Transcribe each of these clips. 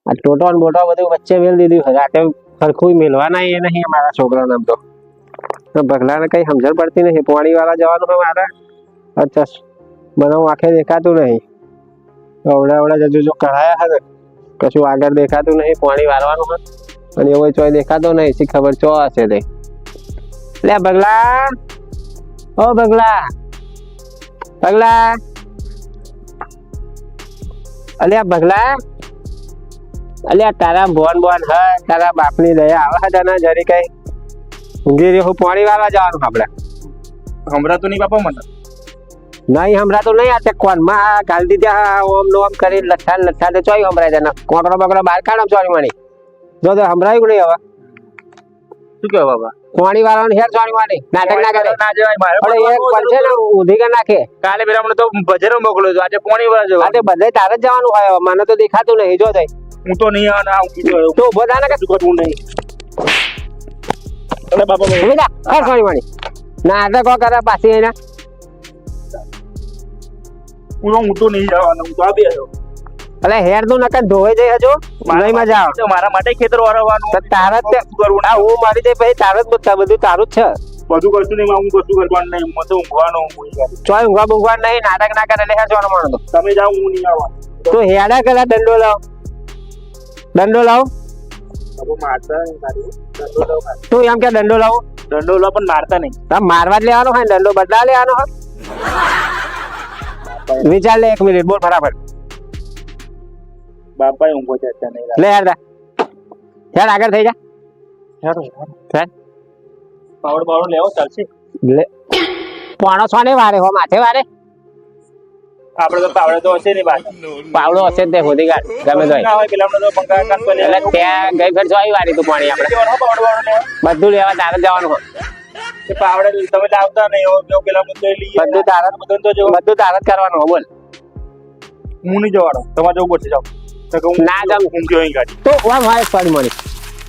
આ ટોટો ને બોટો બધું વચ્ચે મેલ દીધું રાતે સરખું મેલવાના એ નહીં અમારા છોકરાને આમ તો ભગલાને કઈ સમજણ પડતી નહીં પાણી વાળા જવાનું હોય મારે અચ્છા મને આંખે દેખાતું નહીં અવડા અવડા જજુ જો કઢાયા હે ને કશું આગળ દેખાતું નહીં પાણી વાળવાનું હોય અને એવો ચોય દેખાતો નહીં શી ખબર ચો હશે તે લે ભગલા ઓ ભગલા ભગલા અલ્યા ભગલા અલ્યા તારા બોન હ તારા બાપની દયા આવે તને જરી કઈ ઊંઘી રહ્યો પાણી વાળવા જવાનું આપણે હમણાં તો નહીં બાપા મને નહીં હમણાં તો નહીં આ તે કોનમાં ગાલતી ત્યાં ઓમ નો ઓમ કરી લઠ્ઠા તો ચોઈ હમણાં તને કોકરો બકરો બહાર કાઢો ચોરી મણી જો તો હમણાં નહીં હવે શું કહો બાબા પાણી વાળવાનું હેર ચોરી મારી નાટક ના કરે ના જવાય મારે અરે એક પડશે ને ઊંધી કર નાખે કાલે પેલા મને તો બજાર મોકલ્યો આજે પાણી વાળા જવા આ તે બધે તારે જ જવાનું હોય મને તો દેખાતું નહીં જો તઈ હું તો નહીં આવવાના હું કીધું તો ઉભો થા ને કે હું નહીં અરે બાપા ઊભી થા હેર ચોરી મારી નાટક કરે પાછી એના હું તો નહીં જવાનું હું તો આવી આવ્યો અલે હેર તું નકર ધોઈ જઈ હજો નહીં મજા આવે મારા માટે ખેતર વાળવાનું તારે જ કરવું આ હું મારી દે પછી તારે જ બધું તારું જ છે બધું કરશું નહીં હું કશું કરવાનું નહીં મને તો ઊંઘવાનું ચોય ઊંઘવા બુંઘવા નહીં નાટક ના કરે એટલે હેર ચોર માણો તમે જાઓ હું નહીં આવવા તો હેડા કરા દંડો લાવ બાબુ મારતા તું એમ કે દંડો લાવો દંડો લો પણ મારતા નહીં તમે મારવા જ લેવાનો હોય દંડો બદલા લેવાનો હોય વિચાર લે 1 મિનિટ બોલ ફટાફટ બાપા ઊંઘો છે નહીં લે હેડ હેડ આગળ થઈ જા હેડ પાવડ બાવડ લેવો ચાલશે લે પોણો સોને વારે હો માથે વારે આપણે તો પાવડે તો હશે નહીં બાદ પાવડો હશે જ તે હોદી ગાડ ગમે તો ના હોય પેલા તો પંખા કાન પર એટલે ત્યાં ગઈ ફેર જોઈ વારી તું પાણી આપણે પાવડ બાવડ લેવો બધું લેવા તારે જ જવાનું હોય તે પાવડે તમે લાવતા નહીં હો જો પેલા તો લઈએ બધું તારે તો જો બધું તારે જ કરવાનું હો બોલ હું નહીં જવાનો તમારે જવું પડશે જાઓ ના જમ ઊંઘ્યો અહીં ગાડી તો આમ હોય સોરી મળી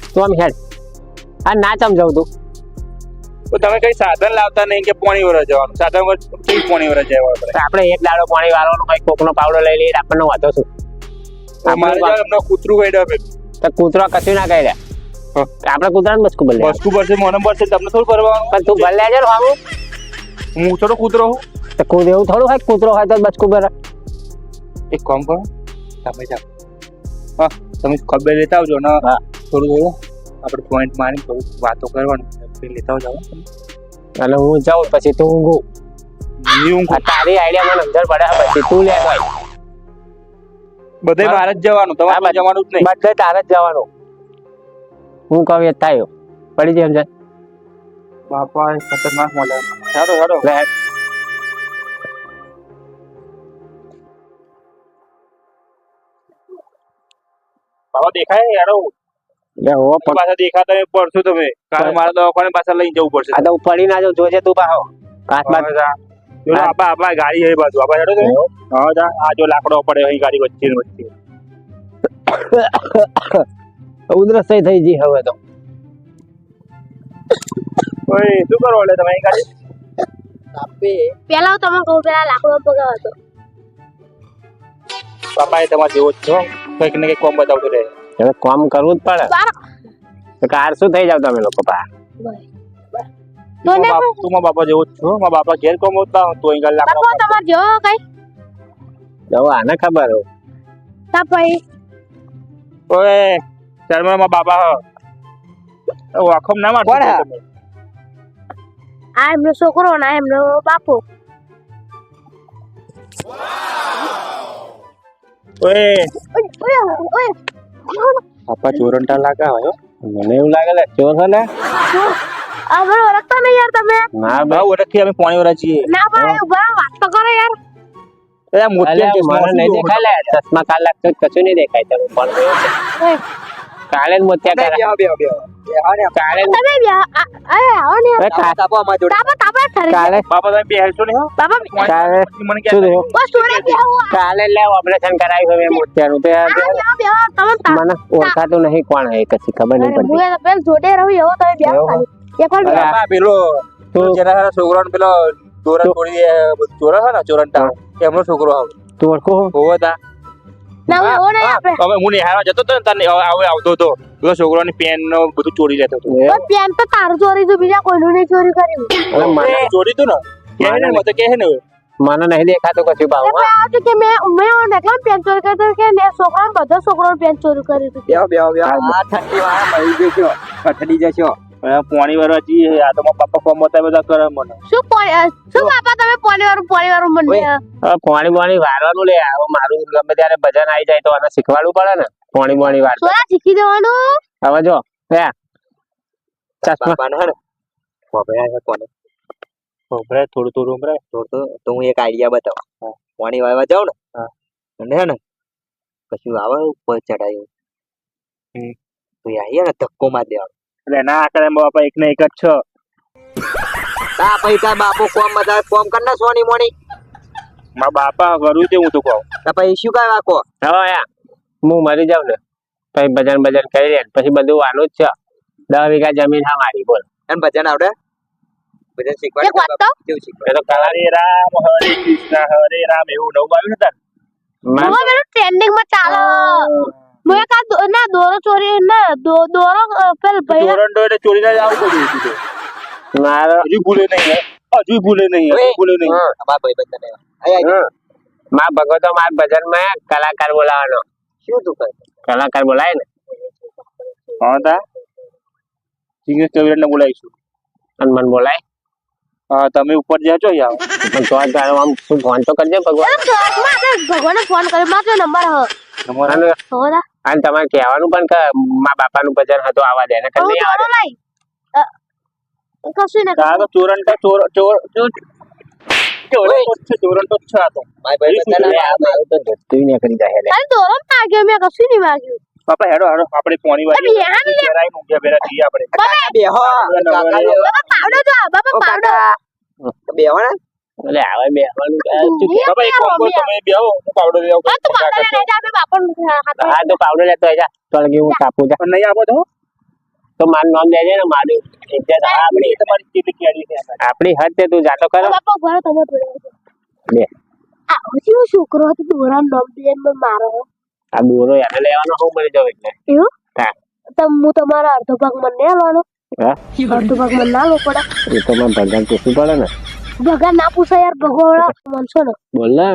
તું આમ હેડ આ ના ચમ જવું તું તો તમે કઈ સાધન લાવતા નહીં કે પોણી વરસ જવાનું સાધન કઈ પોણી વરસ જાય આપણે એક દાડો પાણી વાળવાનો હોય કોકનો પાવડો લઈ લઈએ આપણને વાંધો શું અમારે એમનો કૂતરું કાઢ્યા પે તો કૂતરો કશું ના કહી આપણે કૂતરાને બચકું ભલે વસ્તુ પડશે મને પડશે તમને થોડું કરવાનું પણ તું ભલે લેજે હું હું થોડો કૂતરો હું તો કૂદ એવું થોડું હોય કૂતરો હોય તો બચકું ભરે એક કામ કરો તમે જાઓ હા તમે ખબર લેતા આવજો ને થોડું આપણે પોઈન્ટ મારી થોડું વાતો કરવાનું લેતા જાઓ અને હું જાઉં પછી તું ઊંઘું તારી આઈડિયા મને સમજણ પડે પછી તું લે ભાઈ બધે બહાર જ જવાનું તમારે જવાનું જ નહીં બધે તારે જ જવાનું હું કહું એ થાય પડી જાય સમજણ બાપા ખતરનાક મળે ચાલો ચાલો બાબા દેખાય યારો પાછા દેખાતા પડશો તમે કાલે મારા દવાખાને પાછા લઈને જવું પડશે આ તો પડી ના જાવ જોજે તું પાહો કાચ બાદ આપા ગાડી એ બાજુ આપા હેડો તમે હા જા આ જો લાકડો પડે અહીં ગાડી વચ્ચે ઉધરસ થઈ જી હવે તો ઓય શું કરો એટલે તમે અહીં ગાડી પેલા તમે કહું પેલા લાકડો પગાવ હતો બાપા એ તમારે જેવો જ છો કંઈક ને કંઈક કોમ બતાવતો રહે હવે કામ કરવું જ પડે તો કાર શું થઈ જાવ તમે લોકો પા તું મારા બાપા જેવો જ છો મારા બાપા ઘેર કોમ હોતા તો અહીં ગાડી લાકડો બાપા તમાર જો કઈ જો આને ખબર હો તા ભાઈ ઓય શર્મા મારા બાપા હો વાખમ ના મારતો તમે આ એમનો છોકરો ના એમનો બાપો ઓય ઓય ઓય બાપા ચોરંટા લાગા હોય મને એવું લાગે લે ચોર છે ને આ મને ઓળખતા નહીં યાર તમે ના બહુ ઓળખી અમે પાણી વાળા છીએ ના ભાઈ ઉભા વાત તો કરો યાર એ મોતિયા મને નહીં દેખાય લે ચશ્મા કાલ લાગતો કશું નહીં દેખાય તમે પણ કાલે જ મોતિયા કરે કાલે તમે અરે આવો ને તાપો અમાર જોડે તાપા ઠરે કાલે બાપા તમે બેહશો ને હો બાપા કાલે મને શું કે થયું બસ છોડે કે આવો કાલે લે ઓપરેશન કરાવ્યું હવે મોતિયાનું તે મને ઓળખાતું નહીં કોણ હે કશી ખબર નહીં પડતી હું પેલ જોડે રહું એવો તમે બે ખાલી એકવાર બે બાપા પેલો જરા છોકરાનો પેલો ચોરા છોડી ચોરા છે ને ચોરંટા એમનો છોકરો આવે તું ઓળખો હોવો તા ના એવો નહીં આપણે હવે હું નિહાળવા જતો હતો ને તને હવે આવતો હતો પેલો છોકરાની પેન નો બધું ચોરી લેતો હતો પણ પેન તો તારું ચોરી તું બીજા કોઈનું નહીં ચોરી કર્યું અરે મને ચોરી તું ને કહે ને મત કહે ને મને નહીં દેખાતું કશું ભાવમાં આ તો કે મેં એકલા પેન ચોરી કર્યો કે ને છોકરા બધા છોકરાઓ પેન ચોરી કર્યું હતું આ ઠંડી વાળા મળી જશો ઠંડી જશો પાણી વાળા જી આ તો મારા પપ્પા કોમ હતા બધા કરે મને શું બાપા તમે પાણી વાળું મને પાણી વારવાનું લે હવે મારું ગમે ત્યારે ભજન આવી જાય તો આને શીખવાડવું પડે ને પાણી વાર સોરા શીખી દેવાનું હવે જો હે ચશ્મા બાપાને હે ને ખોબરા છે કોને ખોબરાય થોડું થોડું ઉમરાય તો હું એક આઈડિયા બતાવું પાણી વાળવા જાઉં ને અને હે ને કશું આવે ઉપર ચડાયું તો આઈએ ને ધક્કો માર દેવાનો એટલે ના આકડે બાપા એક ને એક જ છો તા પૈસા બાપો કોમ બધા કોમ કર ને સોની મોની મારા બાપા કરું તે હું તો કહું તા પછી શું કાય વાકો હવે યા હું મરી જાઉં ને પછી ભજન કરી લે પછી બધું વાનું જ છે 10 વીઘા જમીન હા મારી બોલ અને ભજન આવડે ભજન એક શીખવાડે વાત તો કેવું એ શીખવાડે તો કલા હરે રામ હરે રામ એવું નવું આવ્યું ને તાર હવે પેલું ટ્રેન્ડિંગ માં ચાલે મેં કા ના દોરો ચોરી ના દોરો પેલ ભાઈ ચોરંડો એટલે ચોરી ના આવું કર્યું હતું તો મારો હજુ ભૂલે નહીં હજુ ભૂલે નહીં અમાર ભાઈ બંધ ને માં ભગવતો માર ભજન માં કલાકાર બોલાવાનો શું તું કરે કલાકાર બોલાય ને હા તા સિંગર કવિરાજ ને બોલાવીશું અને મને બોલાય હા તમે ઉપર જ્યાં છો યાર પણ તો તારો આમ શું ફોન તો કરજે ભગવાન ભગવાને ફોન કર્યો મારો નંબર અને હોરા અને તમારે કહેવાનું પણ કે મા બાપાનું ભજન હતું આવા દે ને કે નહીં આવા દે કશું ને તાર તો ચોરંટા ચોર ચોર ચોર ચોરંટો છે આ તો મારા ભાઈ બંધ એટલે આ મારું તો જતું નીકળી જાય લે અરે દોરો માગ્યો મેં કશું નહીં માગ્યું બાપા હેડો હેડો આપણે પોણી વાળી બેરાઈ ઊંઘ્યા બેરા જઈએ આપણે બેહો કાકા બાબા પાવડો જો બાબા પાવડો બેહો ને એટલે આવે બેહવાનું બાપા એક કામ કરો તમે બેહો હું પાવડર લઈ આવું તું પાવડો લઈ જા આપણે બાપણ હાથ હા તો પાવડર લેતો જા તો લગી હું કાપું જા પણ નહીં આપો તો મારું નામ દેજે ને મારું ઇજ્જત આપણી તમારી કેટલી કેડી છે આપણી હદ છે તું જાતો કરો બાપા ઘરે તમે જોડે બે આ ઓછી છોકરો હતો દોરા નોમ દે મારો આ દોરો એને લેવાનો હું મળી જાવ એટલે એવું હા તો હું તમારા અડધો ભાગ મને લેવાનો હા અડધો ભાગ મને ના લો પડે એ તો મને ભગવાન પૂછવું પડે ને ભગવાન ના પૂછે યાર ભગવાન મનસો ને બોલ ને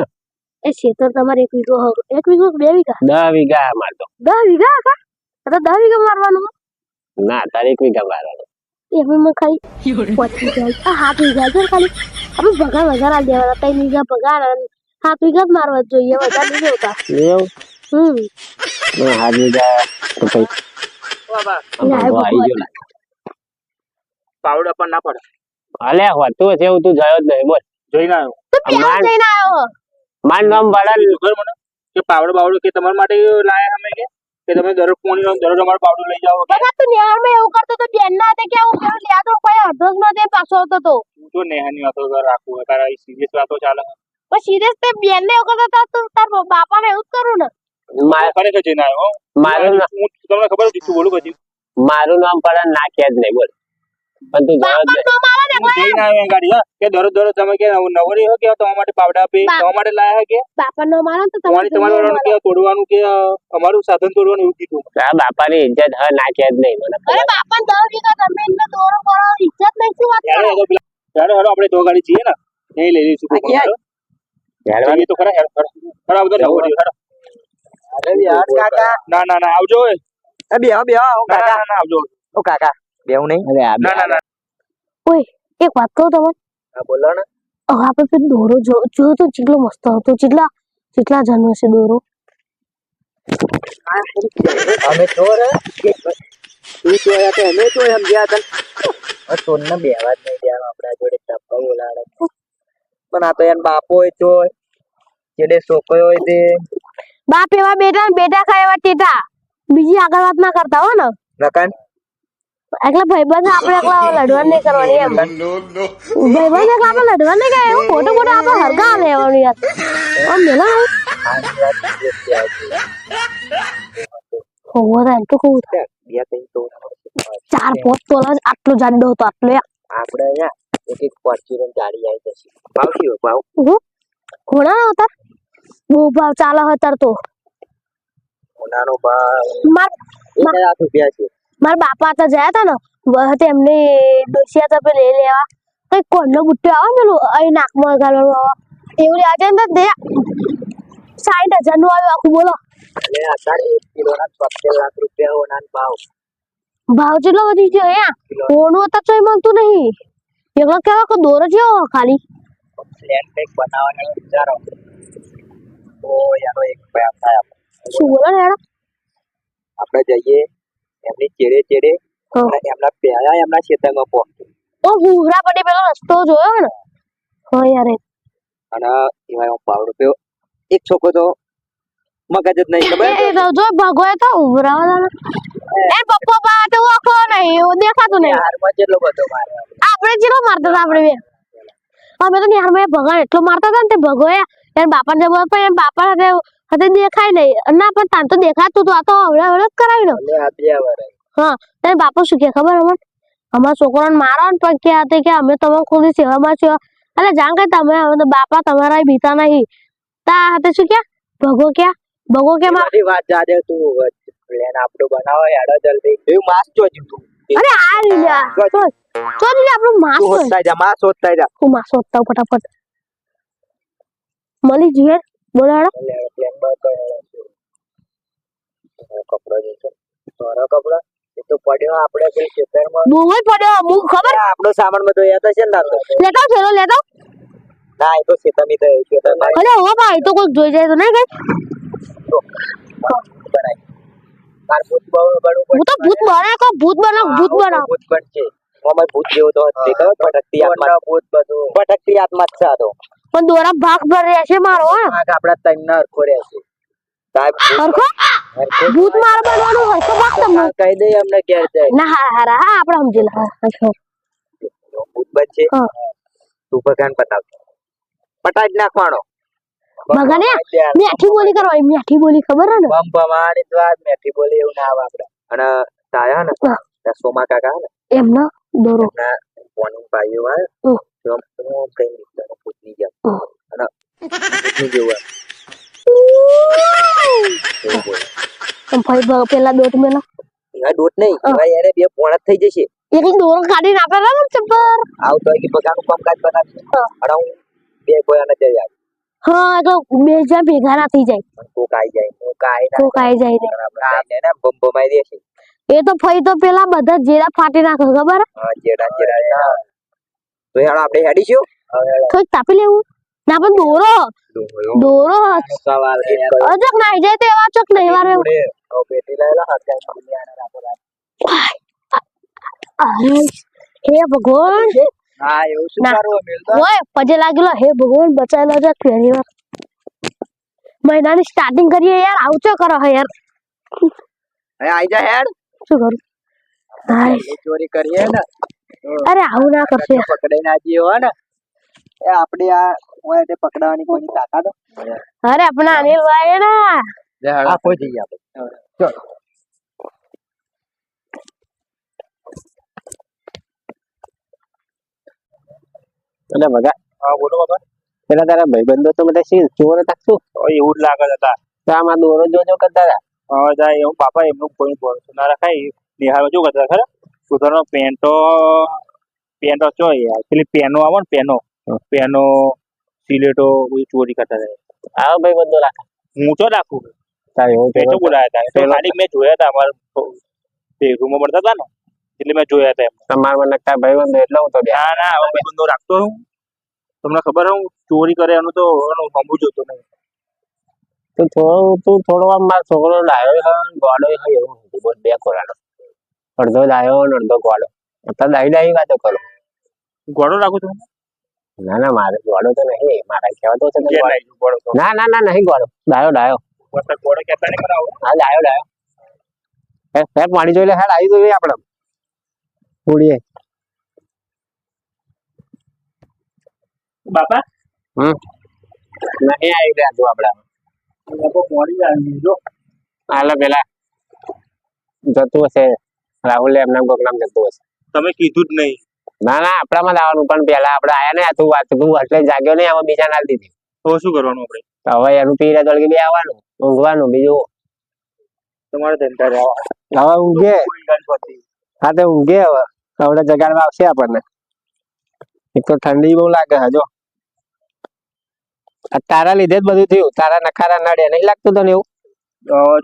એ ખેતર તમારે 1 વીઘો હો 1 વીઘો 2 વીઘા 10 વીઘા માર તો 10 વીઘા કા તો 10 વીઘા મારવાનું ના તારે 1 વીઘા મારવાનું એમાં ખાલી 5 વીઘા આ 7 વીઘા છે ખાલી આપણે ભગા વધારા દેવાના 3 વીઘા પગાર અને 7 વીઘા જ મારવા જોઈએ વધારે નહીં હોતા એવું ના 7 વીઘા તો પછી બાબા આવી ગયો લાગે પાવડર પણ ના પડે અલે હોતું છે એવું તું જોયો જ નહીં બોલ જોઈને આવ્યો તો પ્યાર લઈને આવ્યો માર નામ વડા ખબર મને કે પાવડર બાવડર કે તમારા માટે લાયા અમે કે તમે દરરોજ પોણી દરરોજ અમારો પાવડર લઈ જાઓ બધા તું નેહારમાં એવું કરતો તો બેન ના હતા કે હું પેલું લ્યા તો કોઈ અડધો જ ન દે પાછો આવતો તો હું તો નેહાની વાતો રાખું તારા સિરિયસ વાતો ચાલે પણ સિરિયસ તે બેન ને એવું કરતો તો તાર બાપાને એવું જ કરું ને ખરેખર જઈને આવ્યો હું તમને ખબર હતી શું બોલું પછી મારું નામ પડે ના કે જ નહીં બોલ પણ તું જોયો જ બાપા તો મારે ને હું જઈને આવ્યો ગાડી હા કે દરરોજ તમે કે નવરી હો કે તમારા માટે પાવડા આપી તમારા માટે લાયા કે બાપા નો મારો તો તમારી તમારું કે તોડવાનું કે અમારું સાધન તોડવાનું એવું કીધું આ બાપાની ઇજ્જત હ ના કે જ નહીં મને અરે બાપા 10 વીઘા જમીન ને દોરો કરો ઇજ્જત નહીં શું વાત કરો હેડો આપણે તો ગાડી છીએ ને નહીં લઈ લઈશું યાર તો ખરા ખરા બધા નવરી હેડો અરે યાર કાકા ના ના ના આવજો એ બેહો બેહો કાકા ના આવજો ઓ કાકા બેહું નહીં અરે આ ના ના ના ઓય એક વાત કહું તમને હા બોલો ને હવે આપણે પેલો દોરો જો તો કેટલો મસ્ત હતો કેટલા જણનો છે દોરો અમે તો રે તું તો આયા તો અમે તો સમજ્યા હતા તોને બેહવા જ નહીં દેવાનું આપણા જોડે ટપ્પા બોલાડે પણ આ તો એન બાપો હોય તો જેડે છોકરો હોય તે બાપ એવા બેટા ને બેટા ખાય એવા ટેટા બીજી આગળ વાત ના કરતા હો ને નકન એકલા ભાઈબંધ આપણે એકલા લડવા નહીં કરવાની એમ ભાઈબંધ એકલા આપણે લડવા નહીં ગયા એવું ખોટું ખોટું આપણે હરગા લેવાનું યાર આમ મેલા હોવો એમ તો કહું બે કઈ તો 4-5 તોલા આટલો જાડો હતો આટલો આપણે અહીંયા એક ફોર્ચ્યુનર ગાડી આવી જશે ભાવ કયો ભાવ ઘોડા હતા બહુ ભાવ ચાલે હતા તો સોનાનો ભાવ માર 1,00,000 રૂપિયા છે. મારા બાપા હતા ગયા હતા ને વખતે એમને ડોસિયા હતા પેલે લઈ લેવા કઈ કોણનો બુટ્ટો આવે પેલું અહીં નાકમાં ગાળવાનું આવે એવું આજે ને દે 60,000 નું આવ્યું આખું બોલો અને અત્યારે 1 કિલોના 73,00,000 રૂપિયા સોનાનો ભાવ. ભાવ કેટલો વધી ગયો અહીંયા સોનું તો ચોય મળતું નહીં એકલો કેવો કે દોરો જેવો ખાલી ફ્લેટ કંઈક બનાવવાનો વિચારો તો યારો એક પ્રયાસ થાય શું બોલો ને યાર આપણે જઈએ એમની ચેડે ચેડે હા. અને એમના પહેલા એમના ખેતરમાં પહોંચે ઓ ઘૂઘરા પડી પેલો રસ્તો જોયો ને હા યાર અને એમાં ભાવ રૂપિયો એક છોકરો તો મગજ જ નહીં ખબર એ તો જો ભગોય તો ઉભરાવાના એ પપ્પા પા તો આખો નહીં એવું દેખાતું નહીં હારમાં જેટલો બધો મારે આપણે જેટલો મારતા હતા આપણે બે અમે તો નિહારમાં એ ભગવાન એટલો મારતા હતા ને તે ભગોયા યાર બાપા ને બોલ પણ બાપા hatte દેખાય નહીં ના પણ તાન તો દેખાતું તો આ તો હવડે હવડે જ કરાવી લો એટલે આ 2 વર્ષ હા તારે બાપુ શું કે ખબર અમને અમારા છોકરાને મારો ને પણ કે હતી કે અમે તમે ખુદી સેવામાં છો એટલે જાણ કે તમે હવે તો બાપા તમારા બીતા નહીં તા hatte શું કે ભગો કે મારી વાત જાડે તું પ્લેન આપણો બનાવો યાડો જલ્દી એવું માસ જોજું તું અરે આ રીયા તો રીયા આપણું માસ તું હોતતા જા માસ હોતતા જા હું માસ હોતતા ફટાફટ મળી જીએ બોલાડો પ્લેન પર કપડો જે છે તારો કપડો એ તો પડ્યો આપણે પેલી ખેતરમાં બહુ જ પડ્યો હું ખબર આપણો સામાન બધો યાદ છે ને લેતો છેલો લેતો ના એ તો ખેતરની તો ખેતરમાં અરે હો ભાઈ તો કોઈ જોઈ જાય તો નહીં કઈ બનાય તાર ભૂત બનવું હું તો ભૂત બના કો ભૂત બના ભૂત બનશે મોમાં ભૂત જેવો તો હશે ખબર ભટકતી આત્મા ભૂત બધું ભટકતી આત્મા જ છે આ તો પણ દોરા ભાગ ભર રહેશે મારો હા આપડા તૈના હરખો રહેશે સાહેબ હરખો ભૂત માર બનવાનું હરખો ભાગ તમને કહી દે અમને ઘેર જાય ના હારા હા આપણે સમજી લે હા ભૂત બનશે હા. તું ભગવાન પતાવ પટાઈ જ નાખવાનો ભગવાને મીઠી બોલી કરવાની મીઠી બોલી ખબર હે ને બમ બમાની વાત મેઠી બોલી એવું ના આવે આપણે અને તાયા ને હા. ત્યાં સોમા કાકા ને એમનો દોરો એમના પોની ભાઈઓ આવે હમ. તો હું કઈ મિત્રનો પૂછની જાય અને પૂછની જેવું એવું બોલે ભાઈ પેલા દોટ મેલા એવા દોટ નહીં એવા યારે બે પોણા જ થઈ જશે એક દોરો કાઢીને આપે ને ચપ્પર આવતો હોય કે બધાનું કામકાજ બનાવશે અને હું બે બોયાને જઈ આવી હા તો બે જા ભેગા ના થઈ જાય પણ કોક આવી જાય કોક આવી કોક આવી જાય ને આપણે આઈને ને બમ બમાઈ દેશે એ તો ફઈ તો પેલા બધા જેડા ફાટી નાખે ખબર હા જેડા તો યાર આપણે હેડીશું થોડીક તાપી લેવું ના પણ દોરો સવાલ અજક ના જાય તો એવા ચોક નહીં વારે બેટી લાયેલા હતા સમજ્યા રાખો અરે હે ભગવાન હા એવું શું ના. કરવું મેલતો ઓય પજે લાગેલો હે ભગવાન બચાયેલો છે ફેરી વાર મહિનાની સ્ટાર્ટિંગ કરીએ યાર આવચો કરો હે યાર હવે આઈ જા હેડ શું કરું હાય ચોરી કરીએ ને અરે આવું ના કરશે પકડાઈ ના જઈએ હો ને એ આપણે આ હોય તે પકડાવાની કોઈ તાકાત અરે આપણા અનિલ ભાઈ ના આ કોઈ જઈએ આપણે ચલો અને ભગા હા બોલો બાબા પેલા તારા ભાઈબંધો તો બધા શી ચોર તાકશું એવું જ લાગે હતા તો આમાં દોરો જોજો કરતા હતા હવે જાય એવું બાપા એમનું કોઈ ભરોસો ના રખાય નિહાળ શું કરતા ખરા સુધારનો પેન્ટો ચો યાર પેલી પેનો આવે ને પેનો સિલેટો બધી ચોરી કરતા હતા આવો ભાઈબંધો રાખે હું તો રાખું તારે એવું પેટો બોલાયા હતા તો ખાલી મેં જોયા હતા અમારા રૂમમાં મળતા હતા ને એટલે મેં જોયા હતા એમ તમારા મને તારા ભાઈબંધો એટલે હું તો બે ના ના હવે બંધો રાખતો હું તમને ખબર હું ચોરી કરે એનું તો એનું સમજુ જોતો નહીં તું થોડો આમ મારો છોકરો ડાયો ગોડો હોય એવું હતું બોલ બે કોરાનો અડધો ડાયો ને અડધો ગોડો અત્યારે ડાઈ વાતો કરો ગોળો રાખું છું ના ના મારે ગોડો તો નહીં મારા કહેવા તો છે ને ઘેર ગોળો. લાવી ગોળો તો ના ના ના નહીં ગોડો ડાયો વરસાદ ગોળો કહેતા નહીં મને આવું હા ડાયો હે પાણી જોઈ લે હેડ આવી જોઈએ આપણે ઉડીએ બાપા નહીં આવી રહ્યા તું આપડા મોડી આવી જો હાલે પેલા જતું હશે રાહુલ એમના કોક નામ જતું હશે તમે કીધું જ નહીં ના ના આપડામાં જ આવવાનું પણ પેલા આપડે આયા ને તું વાત તું એટલે જાગ્યો નહીં આમાં બીજા ના દીધી તો શું કરવાનું આપણે તો હવે એનું પીરા તળકે બે આવવાનું ઊંઘવાનું બીજું તમારે ધંધા રહેવા હવે ઊંઘે કોઈ ગાડી પડતી હા તો ઊંઘે હવે હવે જગાડવા આવશે આપણને એક તો ઠંડી બહુ લાગે છે જો આ તારા લીધે જ બધું થયું તારા નખારા નડે નહીં લાગતું તને એવું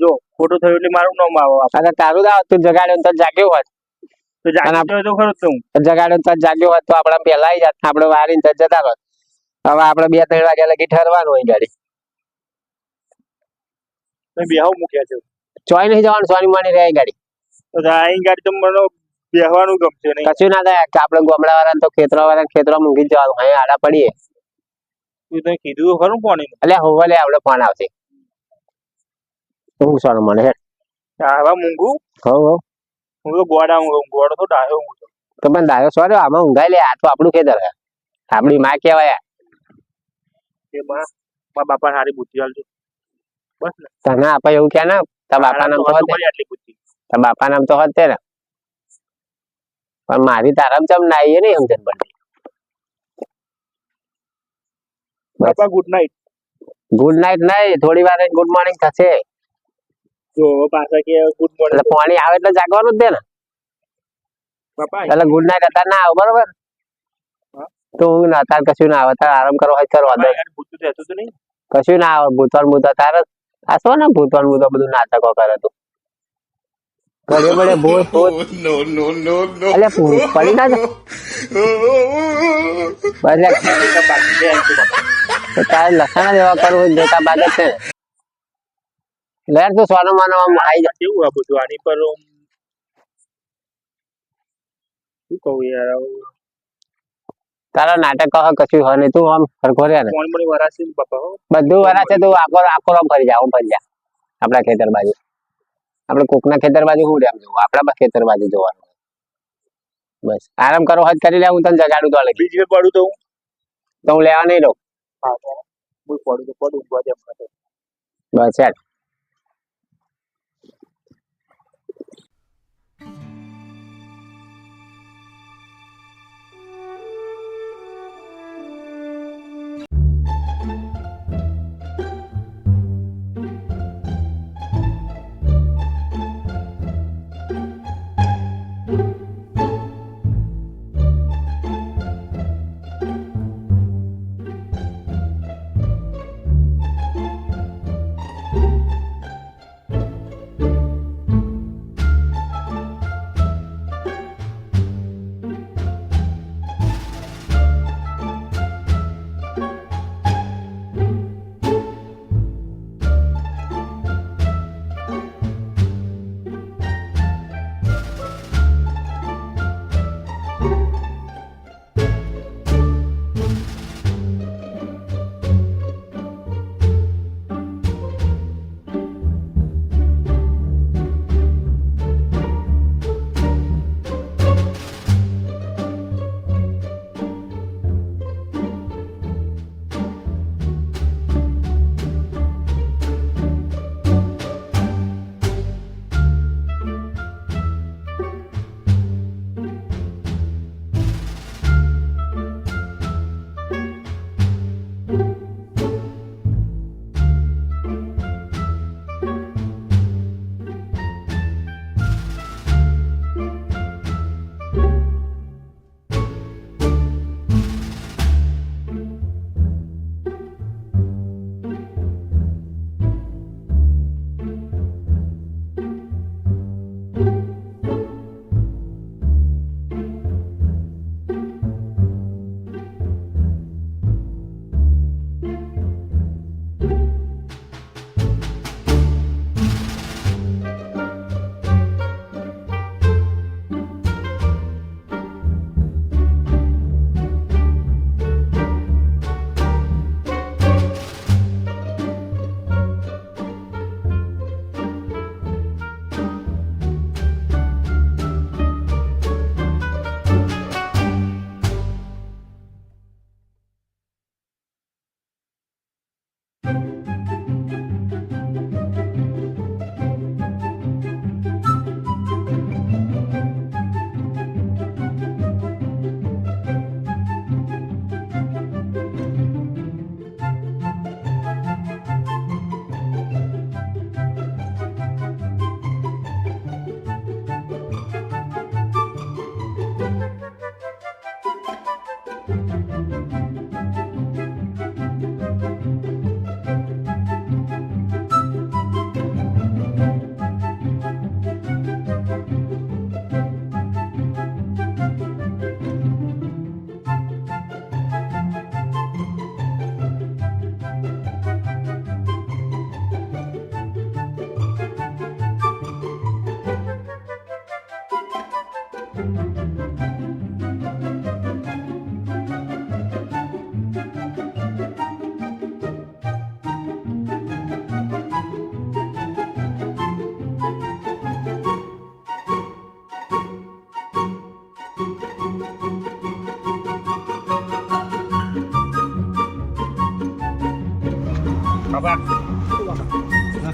જો ખોટું થયું એટલે મારું નામ આવો અને તારું જ આવતું જગાડ્યો તો જાગ્યો હોત તો જાણી તો ખરું જ તો હું જગાડ્યો તો જાગ્યો હોત તો આપણે પહેલા આવી જાત આપણે વારીને તો જતા હોત હવે આપણે 2-3 વાગ્યા લગી ઠરવાનું હોય ગાડી બેહો મૂક્યા છે ચોઈ નહીં જવાનું સોની માની રહે ગાડી તો અહીં ગાડી તો મને બેહવાનું ગમશે નહીં કશું ના થાય કે આપણે ગામડા વાળા તો ખેતરો મૂકી જવાનું અહીંયા આડા પડીએ તું તો કીધું ખરું પાણી એટલે હોવે લે આપણે ફોન આવશે હું સોનું મને હેઠ આવા મૂંગું હો હું તો ગોડા હું ગોડો તો ડાયો હું તો પણ દાયો સોર્યો આમાં ઊંઘાઈ લે આ તો આપણું ખેતર છે આપણી માં કહેવાય એ મારા બાપા સારી બુદ્ધિ આલજો બસ ને તને આપે એવું કે ને તારા બાપા નામ તો હોત આટલી બુદ્ધિ તારા બાપા નામ તો હોત તે ને પણ મારી તારામ ચમ ના આવીએ નહીં સમજણ પડતી બાપા ગુડ નાઇટ ગુડ નાઇટ નહીં થોડી વાર ગુડ મોર્નિંગ થશે જો પાછા કે ગુડ એટલે મોર્નિંગ પાણી આવે એટલે જાગવાનું જ દે ને બાપા એટલે ગુડ નાઇટ અત્યારે ના આવે બરોબર તો ઊંઘ ના તાર કશું ના આવે તાર આરામ કરો હોય કરો બુદ્ધિ રહેતું તો નહીં કશું ના આવે ભૂતવાન તાર આ શું ને ભૂતવાન બધું નાટકો કરે તું બડે બડે ભૂત ભૂત No, no, no, no. એટલે પડી ના જાય તો તારે લસણ જ એવા કરવું જોતા બાદ જ છે ને લેર તું સોનો માનો આમ આવી જાય કેવું આ બધું આની પર શું કહું યાર તારા નાટક કહો કશું હોય નહીં તું આમ સરખો રે ને કોણ મને વરાસી બાપા હો બધું વરા છે તું આખો આમ ફરી જા આપણા ખેતર બાજુ આપણે કોકના ખેતર બાજુ શું રે આમ જોવું આપણા ખેતર બાજુ જોવાનું બસ આરામ કરો હજ કરી લે હું તને જગાડું તો લગી બીજી વાર પડું તો હું લેવા નહીં રહું હું પડું તો પડું ઊંઘવા દે હમણાં તો. બસ યાર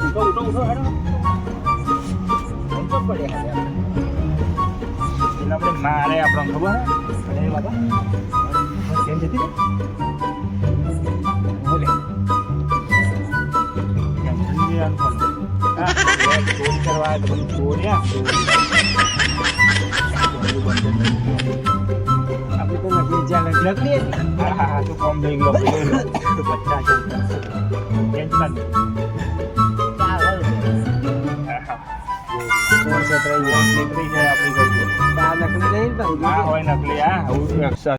ઉઠો ઉઠો ઉઠો હેડો તો પડે હવે આપણે. એટલે આપણે મારે આપણને ખબર હે અરે બાબા કેમ જતી રે બોલે કેમ જતી રે કોણ હા ચોરી કરવા આવ્યા તો બધું ચોર્યા આપણે તો નકલી જ્યાં નકલી હતી. હા હા તો કોમ થઈ ગયો તો બચ્ચા છે ટેન્શન ચાલે છે. હા હા કોણ છે તો અહીંયા? નીકળી જાય આપણી ગરબી આ નકલી નહીં ને ભાઈ? હા હોય નકલી હા હું અક્ષર